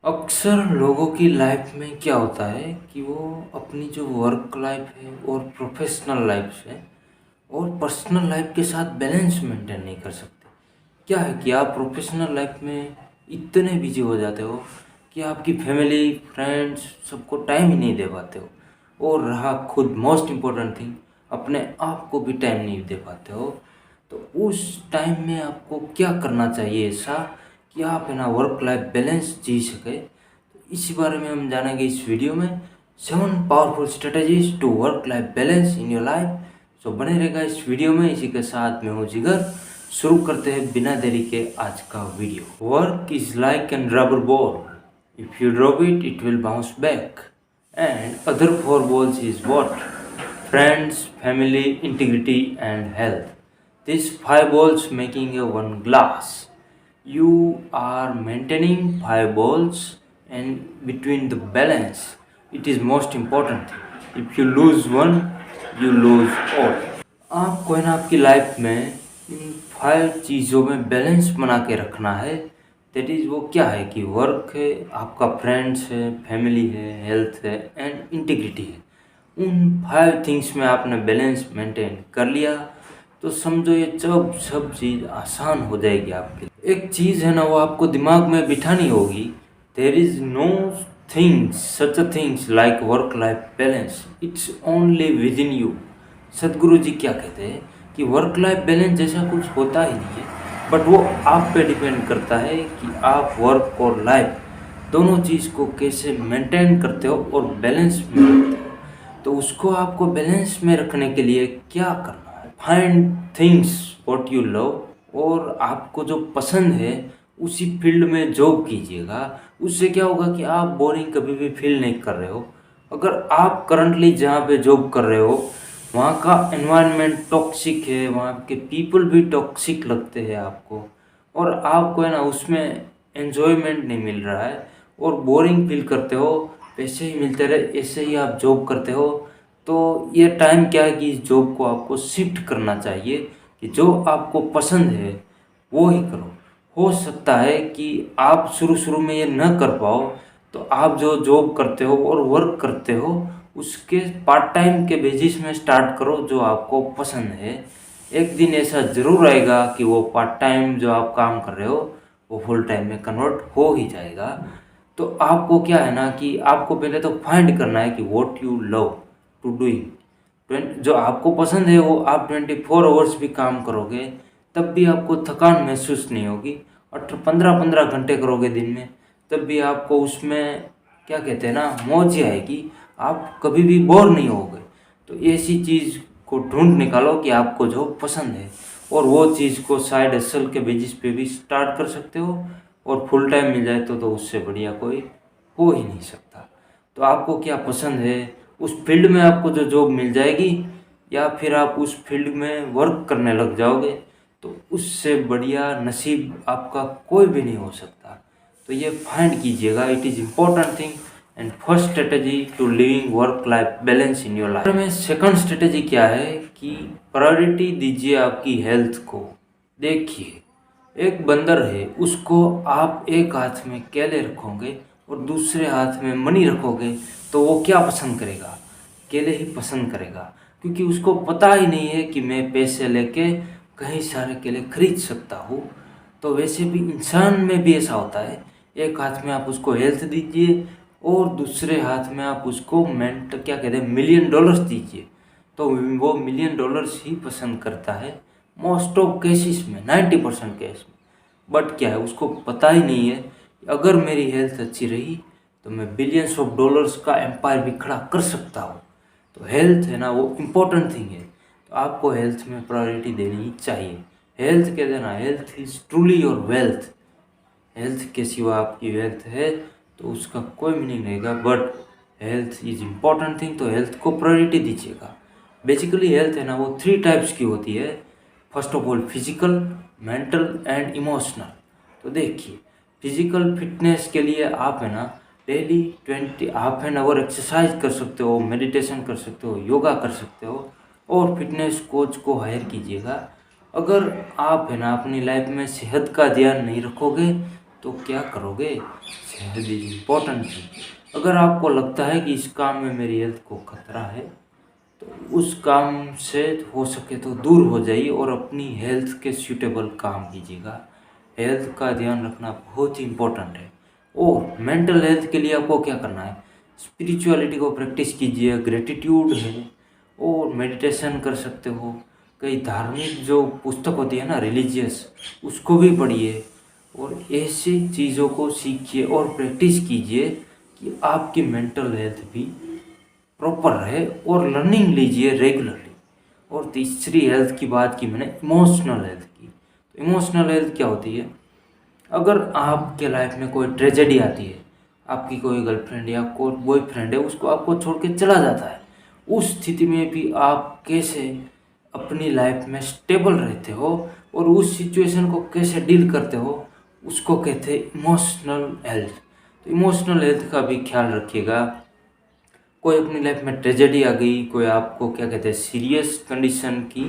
अक्सर लोगों की लाइफ में क्या होता है कि वो अपनी जो वर्क लाइफ है और प्रोफेशनल लाइफ है और पर्सनल लाइफ के साथ बैलेंस मेंटेन नहीं कर सकते। क्या है कि आप प्रोफेशनल लाइफ में इतने बिजी हो जाते हो कि आपकी फैमिली फ्रेंड्स सबको टाइम ही नहीं दे पाते हो, और रहा खुद मोस्ट इम्पोर्टेंट थिंग, अपने आप को भी टाइम नहीं दे पाते हो। तो उस टाइम में आपको क्या करना चाहिए ऐसा कि आप है ना वर्क लाइफ बैलेंस जी सके। तो इसी बारे में हम जानेंगे इस वीडियो में, 7 powerful strategies to work life balance in your life. So बने रहेगा इस वीडियो में। इसी के साथ में हूँ जिगर। शुरू करते हैं बिना देरी के आज का video. Work is like an rubber ball, if you drop it it will bounce back, and other 4 balls is what? Friends, family, integrity, and health. These 5 balls making a one glass. You are maintaining 5 balls, and between the balance, it is most important thing. If you lose one, you lose all. आपको है ना आपकी life में इन 5 चीज़ों में balance बना के रखना है। दैट इज़ वो क्या है कि वर्क है, आपका फ्रेंड्स है, फैमिली है, हेल्थ है एंड इंटीग्रिटी है। उन 5 थिंग्स में आपने बैलेंस मेंटेन कर लिया तो समझो ये सब चीज़ आसान हो जाएगी आपके लिए। एक चीज़ है ना वो आपको दिमाग में बिठानी होगी। There is know things such a things like work life balance, it's only with in you. सदगुरु जी क्या कहते हैं कि वर्क लाइफ बैलेंस जैसा कुछ होता ही नहीं है, बट वो आप पे डिपेंड करता है कि आप वर्क और लाइफ दोनों चीज़ को कैसे मेंटेन करते हो और बैलेंस में रखते हो। तो उसको आपको बैलेंस में रखने के लिए क्या करना है? Find things what you love, और आपको जो पसंद है उसी फील्ड में जॉब कीजिएगा। उससे क्या होगा कि आप बोरिंग कभी भी फील नहीं कर रहे हो। अगर आप करंटली जहाँ पे जॉब कर रहे हो वहाँ का एनवायरनमेंट टॉक्सिक है, वहाँ के पीपल भी टॉक्सिक लगते हैं आपको, और आपको है ना उसमें एन्जॉयमेंट नहीं मिल रहा है और बोरिंग फील करते हो, पैसे ही मिलते रहे ऐसे ही आप जॉब करते हो, तो ये टाइम क्या है कि इस जॉब को आपको शिफ्ट करना चाहिए कि जो आपको पसंद है वो ही करो। हो सकता है कि आप शुरू शुरू में ये न कर पाओ, तो आप जो जॉब करते हो और वर्क करते हो उसके पार्ट टाइम के बेसिस में स्टार्ट करो जो आपको पसंद है। एक दिन ऐसा ज़रूर आएगा कि वो पार्ट टाइम जो आप काम कर रहे हो वो फुल टाइम में कन्वर्ट हो ही जाएगा। तो आपको क्या है ना कि आपको पहले तो फाइंड करना है कि what you love to doing. जो आपको पसंद है वो आप 24 आवर्स भी काम करोगे तब भी आपको थकान महसूस नहीं होगी, और 15-15 घंटे करोगे दिन में तब भी आपको उसमें क्या कहते हैं ना मौज ही आएगी, आप कभी भी बोर नहीं होगे। तो ऐसी चीज़ को ढूंढ निकालो कि आपको जो पसंद है, और वो चीज़ को साइड हसल के बेसिस पे भी स्टार्ट कर सकते हो, और फुल टाइम मिल जाए तो उससे बढ़िया कोई हो ही नहीं सकता। तो आपको क्या पसंद है उस फील्ड में आपको जो जॉब मिल जाएगी, या फिर आप उस फील्ड में वर्क करने लग जाओगे, तो उससे बढ़िया नसीब आपका कोई भी नहीं हो सकता। तो ये फाइंड कीजिएगा, it is important thing and first strategy to living work life balance in your life. में सेकंड स्ट्रेटेजी क्या है कि प्रायोरिटी दीजिए आपकी हेल्थ को। देखिए, एक बंदर है, उसको आप एक हाथ में केले रखोगे और दूसरे हाथ में मनी रखोगे तो वो क्या पसंद करेगा? केले ही पसंद करेगा, क्योंकि उसको पता ही नहीं है कि मैं पैसे लेके कई सारे केले खरीद सकता हूँ। तो वैसे भी इंसान में भी ऐसा होता है, एक हाथ में आप उसको हेल्थ दीजिए और दूसरे हाथ में आप उसको क्या कहते हैं $1,000,000 दीजिए, तो वो $1,000,000 ही पसंद करता है मोस्ट ऑफ केसेस में, 90% केस में। बट क्या है उसको पता ही नहीं है कि अगर मेरी हेल्थ अच्छी रही तो मैं बिलियंस ऑफ डॉलर्स का एम्पायर भी खड़ा कर सकता हूँ। तो हेल्थ है ना वो इम्पोर्टेंट थिंग है, तो आपको हेल्थ में प्रायोरिटी देनी ही चाहिए। हेल्थ क्या देना, health is truly your wealth. Health के सिवा आपकी वेल्थ है तो उसका कोई मीनिंग रहेगा, but health is important thing, तो हेल्थ को प्रायोरिटी दीजिएगा। बेसिकली हेल्थ है ना वो 3 टाइप्स की होती है। First of all physical, mental and emotional. तो देखिए, फिजिकल फिटनेस के लिए आप है ना daily 20 half an hour exercise कर सकते हो, मेडिटेशन कर सकते हो, योगा कर सकते हो, और फिटनेस कोच को हायर कीजिएगा। अगर आप है ना अपनी लाइफ में सेहत का ध्यान नहीं रखोगे तो क्या करोगे? सेहत इज इम्पोर्टेंट थिंग। अगर आपको लगता है कि इस काम में मेरी हेल्थ को खतरा है, तो उस काम से हो सके तो दूर हो जाइए और अपनी हेल्थ के सूटेबल काम कीजिएगा। हेल्थ का ध्यान रखना बहुत ही इम्पोर्टेंट है। और मेंटल हेल्थ के लिए आपको क्या करना है? स्पिरिचुअलिटी को प्रैक्टिस कीजिए, ग्रेटिट्यूड है, और मेडिटेशन कर सकते हो। कई धार्मिक जो पुस्तक होती है ना, रिलीजियस, उसको भी पढ़िए और ऐसी चीज़ों को सीखिए और प्रैक्टिस कीजिए कि आपकी मेंटल हेल्थ भी प्रॉपर रहे, और लर्निंग लीजिए रेगुलरली। और तीसरी हेल्थ की बात की मैंने, इमोशनल हेल्थ की। तो इमोशनल हेल्थ क्या होती है? अगर आपके लाइफ में कोई ट्रेजेडी आती है, आपकी कोई गर्लफ्रेंड या कोई बॉयफ्रेंड है उसको आपको छोड़ के चला जाता है, उस स्थिति में भी आप कैसे अपनी लाइफ में स्टेबल रहते हो और उस सिचुएशन को कैसे डील करते हो, उसको कहते हैं इमोशनल हेल्थ। तो इमोशनल हेल्थ का भी ख्याल रखिएगा। कोई अपनी लाइफ में ट्रेजेडी आ गई, कोई आपको क्या कहते हैं सीरियस कंडीशन की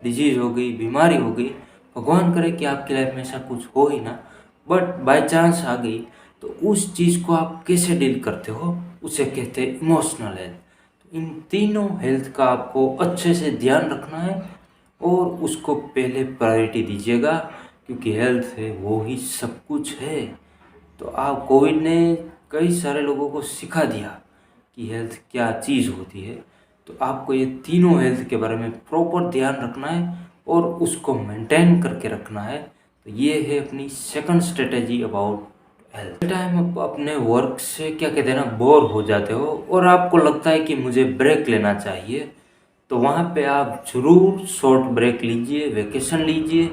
डिजीज हो गई, बीमारी हो गई, भगवान करे कि आपकी लाइफ में ऐसा कुछ हो ही ना, बट बाय चांस आ गई, तो उस चीज़ को आप कैसे डील करते हो, उसे कहते हैं इमोशनल हेल्थ। तो इन तीनों हेल्थ का आपको अच्छे से ध्यान रखना है और उसको पहले प्रायोरिटी दीजिएगा, क्योंकि हेल्थ है वो ही सब कुछ है। तो आप कोविड ने कई सारे लोगों को सिखा दिया कि हेल्थ क्या चीज़ होती है। तो आपको ये तीनों हेल्थ के बारे में प्रॉपर ध्यान रखना है और उसको मेंटेन करके रखना है। तो ये है अपनी second strategy about health. Time आप अपने वर्क से क्या कहते हैं ना, बोर हो जाते हो और आपको लगता है कि मुझे ब्रेक लेना चाहिए, तो वहाँ पे आप ज़रूर शॉर्ट ब्रेक लीजिए, वेकेशन लीजिए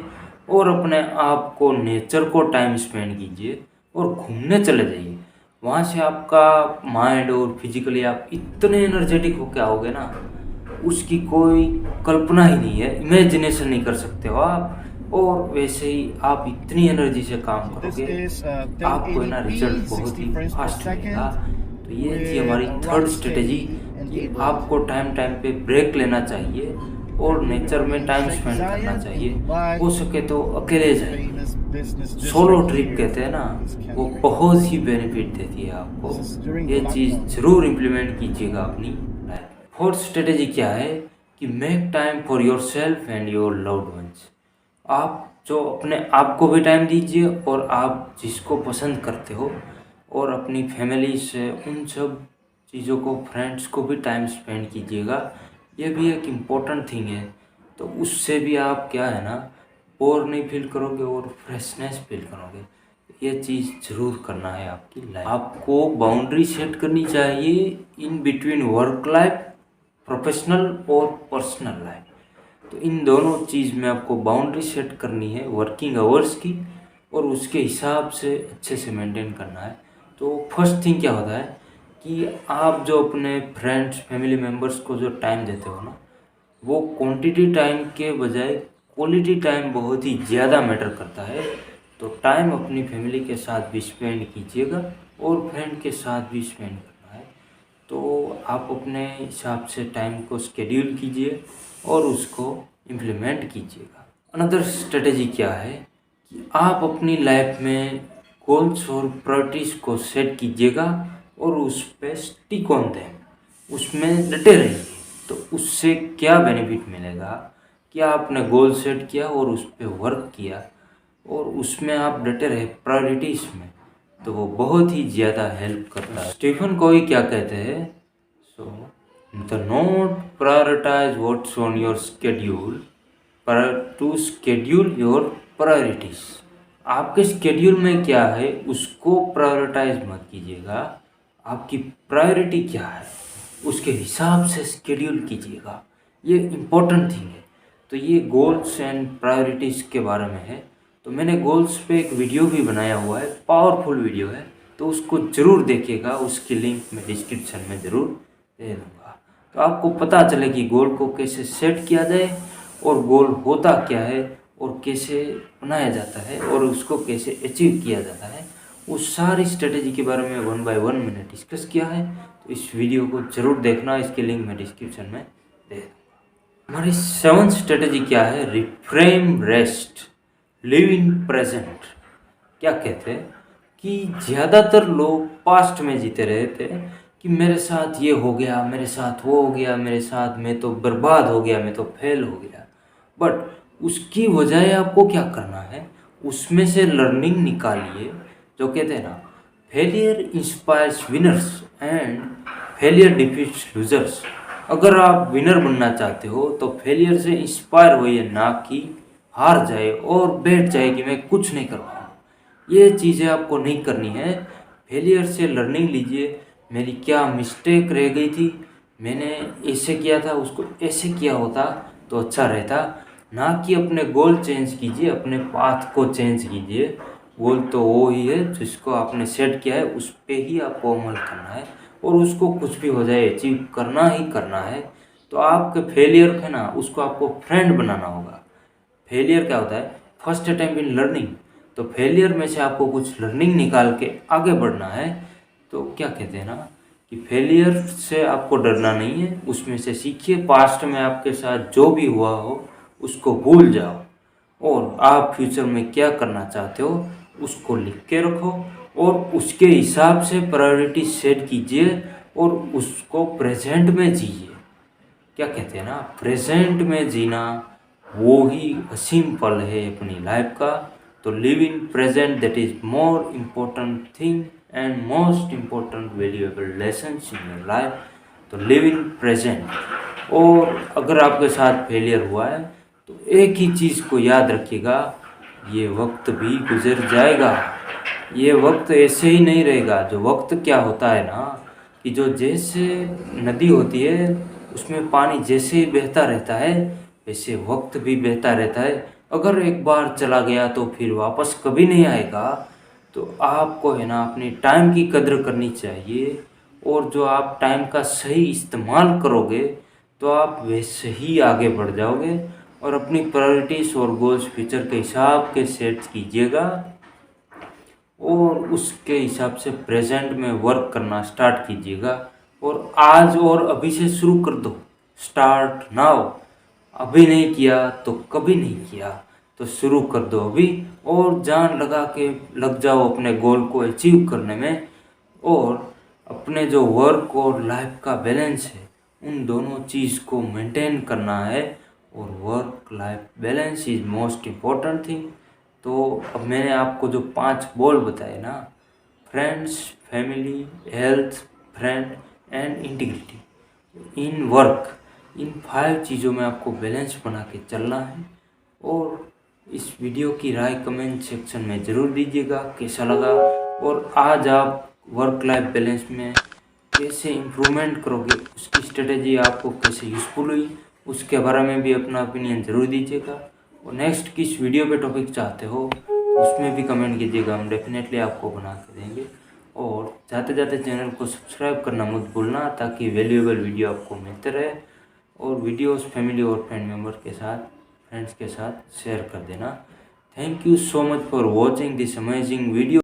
और अपने आप को, नेचर को टाइम स्पेंड कीजिए और घूमने चले जाइए। वहाँ से आपका माइंड और फिजिकली आप इतने एनर्जेटिक होके आओगे ना, उसकी कोई कल्पना ही नहीं है, इमेजिनेशन नहीं कर सकते हो आप। और वैसे ही आप इतनी एनर्जी से काम करोगे, आपको ना रिजल्ट बहुत ही फास्ट मिलेगा। तो ये थी हमारी थर्ड स्ट्रेटेजी कि आपको टाइम टाइम पे ब्रेक लेना चाहिए और नेचर में टाइम स्पेंड करना चाहिए। हो सके तो अकेले जाइए, सोलो ट्रिप कहते हैं ना, वो बहुत ही बेनिफिट देती है आपको। ये चीज़ ज़रूर इम्प्लीमेंट कीजिएगा अपनी लाइफ में। फोर्थ स्ट्रेटेजी क्या है कि make time for your self and your loved ones. आप जो अपने आप को भी टाइम दीजिए और आप जिसको पसंद करते हो, और अपनी फैमिली से, उन सब चीज़ों को, फ्रेंड्स को भी टाइम स्पेंड कीजिएगा। ये भी एक इम्पोर्टेंट थिंग है। तो उससे भी आप क्या है ना, बोर नहीं फील करोगे और फ्रेशनेस फील करोगे। ये चीज़ ज़रूर करना है आपकी लाइफ। आपको बाउंड्री सेट करनी चाहिए in between work life, professional और पर्सनल लाइफ। तो इन दोनों चीज़ में आपको बाउंड्री सेट करनी है, वर्किंग आवर्स की, और उसके हिसाब से अच्छे से मेंटेन करना है। तो फर्स्ट थिंग क्या होता है कि आप जो अपने फ्रेंड्स, फैमिली मेम्बर्स को जो टाइम देते हो ना, वो क्वांटिटी टाइम के बजाय क्वालिटी टाइम बहुत ही ज़्यादा मैटर करता है। तो टाइम अपनी फैमिली के साथ भी स्पेंड कीजिएगा और फ्रेंड के साथ भी स्पेंड करना है। तो आप अपने हिसाब से टाइम को स्केड्यूल कीजिए और उसको इम्प्लीमेंट कीजिएगा। अनदर स्ट्रेटेजी क्या है कि आप अपनी लाइफ में गोल्स और प्रायोरिटीज़ को सेट कीजिएगा और उस पर स्टिक ऑन दें, उसमें डटे रहिए। तो उससे क्या बेनिफिट मिलेगा कि आपने गोल सेट किया और उस पर वर्क किया और उसमें आप डटे रहे प्रायोरिटीज़ में, तो वो बहुत ही ज़्यादा हेल्प करता है। स्टीफन कोई क्या कहते हैं, so the not prioritise what's on your schedule to schedule your priorities. आपके स्केड्यूल में क्या है उसको प्रायोरिटाइज मत कीजिएगा, आपकी प्रायोरिटी क्या है उसके हिसाब से स्केड्यूल कीजिएगा। ये इम्पोर्टेंट थिंग है। तो ये गोल्स एंड प्रायोरिटीज़ के बारे में है। तो मैंने गोल्स पे एक वीडियो भी बनाया हुआ है, पावरफुल वीडियो है, तो उसको ज़रूर देखिएगा। उसकी लिंक मैं डिस्क्रिप्शन में ज़रूर दे दूँगा, तो आपको पता चले कि गोल को कैसे सेट किया जाए और गोल होता क्या है और कैसे बनाया जाता है और उसको कैसे अचीव किया जाता है। उस सारी स्ट्रेटेजी के बारे में 1 बाय 1 मैंने डिस्कस किया है। तो इस वीडियो को ज़रूर देखना, इसकी लिंक मैं डिस्क्रिप्शन में दे दूँगा। हमारी 7th स्ट्रेटेजी क्या है, reframe rest, live in present. क्या कहते हैं, कि ज़्यादातर लोग पास्ट में जीते रहे थे कि मेरे साथ ये हो गया, मेरे साथ वो हो गया, मेरे साथ मैं तो बर्बाद हो गया, मैं तो फेल हो गया। बट उसकी बजाय आपको क्या करना है, उसमें से लर्निंग निकालिए। जो कहते हैं ना, failure inspires winners and failure defeats losers. अगर आप विनर बनना चाहते हो तो फेलियर से इंस्पायर होइए, ना कि हार जाए और बैठ जाए कि मैं कुछ नहीं कर पाऊँ। ये चीज़ें आपको नहीं करनी है। फेलियर से लर्निंग लीजिए, मेरी क्या मिस्टेक रह गई थी, मैंने ऐसे किया था, उसको ऐसे किया होता तो अच्छा रहता। ना कि अपने गोल चेंज कीजिए, अपने पाथ को चेंज कीजिए। गोल तो वो ही है जिसको आपने सेट किया है, उस पे ही आपको अमल करना है और उसको कुछ भी हो जाए अचीव करना ही करना है। तो आपके फेलियर है ना, उसको आपको फ्रेंड बनाना होगा। फेलियर क्या होता है, फर्स्ट अटेम्प्ट इन लर्निंग। तो फेलियर में से आपको कुछ लर्निंग निकाल के आगे बढ़ना है। तो क्या कहते हैं ना कि फेलियर से आपको डरना नहीं है, उसमें से सीखिए। पास्ट में आपके साथ जो भी हुआ हो उसको भूल जाओ और आप फ्यूचर में क्या करना चाहते हो उसको लिख के रखो और उसके हिसाब से प्रायोरिटी सेट कीजिए और उसको प्रेजेंट में जिए। क्या कहते हैं ना, प्रेजेंट में जीना वो ही असीम पल है अपनी लाइफ का। तो live in present, that is more important thing and most important valuable lessons in your life. तो लिव इन प्रेजेंट। और अगर आपके साथ फेलियर हुआ है तो एक ही चीज़ को याद रखिएगा, ये वक्त भी गुजर जाएगा। ये वक्त ऐसे ही नहीं रहेगा। जो वक्त क्या होता है ना, कि जो जैसे नदी होती है उसमें पानी जैसे ही बहता रहता है वैसे वक्त भी बहता रहता है। अगर एक बार चला गया तो फिर वापस कभी नहीं आएगा। तो आपको है ना अपनी टाइम की कदर करनी चाहिए और जो आप टाइम का सही इस्तेमाल करोगे तो आप वैसे ही आगे बढ़ जाओगे और अपनी प्रायोरिटीज़ और गोल्स फ्यूचर के हिसाब के सेट कीजिएगा और उसके हिसाब से प्रेजेंट में वर्क करना स्टार्ट कीजिएगा। और आज और अभी से शुरू कर दो, स्टार्ट नाउ। अभी नहीं किया तो कभी नहीं किया, तो शुरू कर दो अभी और जान लगा के लग जाओ अपने गोल को अचीव करने में। और अपने जो वर्क और लाइफ का बैलेंस है उन दोनों चीज़ को मेंटेन करना है और work life balance is most important thing. तो अब मैंने आपको जो 5 बोल बताए ना, friends, family, health, friend and integrity in work, इन 5 चीज़ों में आपको बैलेंस बना के चलना है। और इस वीडियो की राय कमेंट सेक्शन में ज़रूर दीजिएगा कैसा लगा और आज आप वर्क लाइफ बैलेंस में कैसे इम्प्रूवमेंट करोगे, उसकी स्ट्रेटेजी आपको कैसे यूज़फुल हुई, उसके बारे में भी अपना ओपिनियन ज़रूर दीजिएगा। और नेक्स्ट किस वीडियो पे टॉपिक चाहते हो उसमें भी कमेंट कीजिएगा, हम डेफिनेटली आपको बना के देंगे। और जाते जाते चैनल को सब्सक्राइब करना मत भूलना ताकि वैल्यूएबल वीडियो आपको मिलते रहे। और वीडियोस फैमिली और फ्रेंड मेम्बर के साथ, फ्रेंड्स के साथ शेयर कर देना। Thank you so much for watching this amazing video.